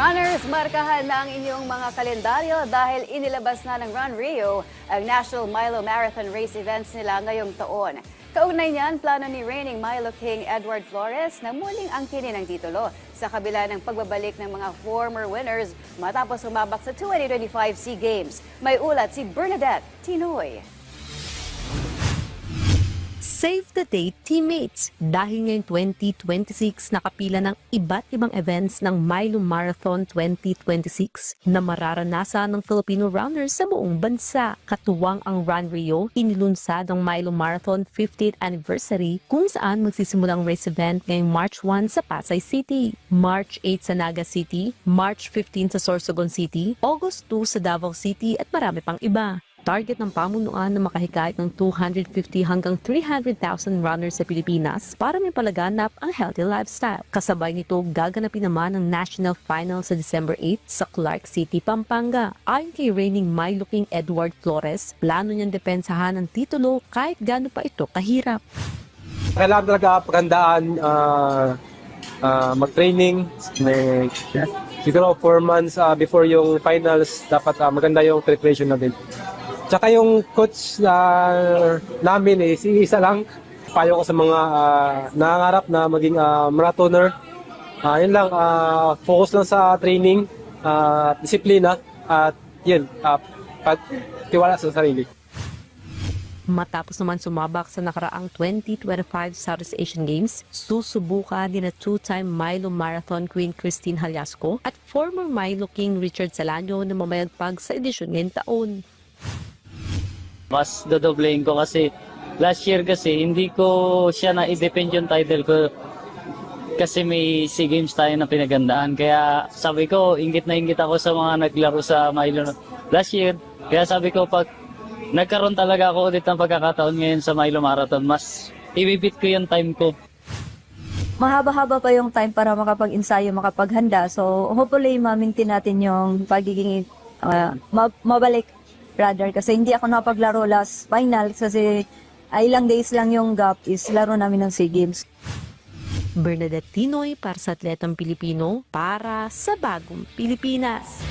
Runners, markahan na ang inyong mga kalendaryo dahil inilabas na ng Run Rio ang National Milo Marathon Race events nila ngayong taon. Kaugnay niyan, plano ni reigning Milo King Edward Flores na muling angkinin ang titulo sa kabila ng pagbabalik ng mga former winners matapos sumabak sa 2025 SEA Games. May ulat si Bernadette Tinoy. Save the date, teammates! Dahil ngayong 2026 nakapila ng iba't ibang events ng Milo Marathon 2026 na mararanasan ng Filipino runners sa buong bansa. Katuwang ang Run Rio, inilunsad ang Milo Marathon 50th anniversary kung saan magsisimulang race event ngayong March 1 sa Pasay City, March 8 sa Naga City, March 15 sa Sorsogon City, August 2 sa Davao City at marami pang iba. Target ng pamunuan na makahikayat ng 250 hanggang 300,000 runners sa Pilipinas para may palaganap ang healthy lifestyle. Kasabay nito, gaganapin naman ang national final sa December 8 sa Clark City, Pampanga. Ayon kay reigning Milo King Edward Flores, plano niyang depensahan ang titulo kahit gaano pa ito kahirap. Kailangan talaga paghandaan, mag-training. Siguro 4 months before yung finals, dapat maganda yung preparation natin. Tsaka yung coach namin isa lang. Payo ko sa mga nangangarap na maging marathoner. Yun lang, focus lang sa training, disiplina, at yun, pagtiwala sa sarili. Matapos naman sumabak sa nakaraang 2025 Southeast Asian Games, susubukan din na 2-time Milo Marathon Queen Christine Haliasco at former Milo King Richard Salanyo na mamayagpag sa edisyon ngayong taon. Mas dodoblein ko kasi last year kasi hindi ko siya na-i-defend yung title ko kasi may SEA Games tayo na pinagandaan. Kaya sabi ko, ingit na ingit ako sa mga naglaro sa Milo last year. Kaya sabi ko, pag nagkaroon talaga ako ulit ng pagkakataon ngayon sa Milo Marathon, mas ibibit ko yung time ko. Mahaba-haba pa yung time para makapag-ensayo, makapaghanda. So, hopefully, ma-maintain natin yung pagiging mabalik, rather. Kasi hindi ako nakapaglaro last final kasi ilang days lang yung gap is laro namin ng SEA Games. Bernadette Tinoy para sa Atletang Pilipino para sa Bagong Pilipinas.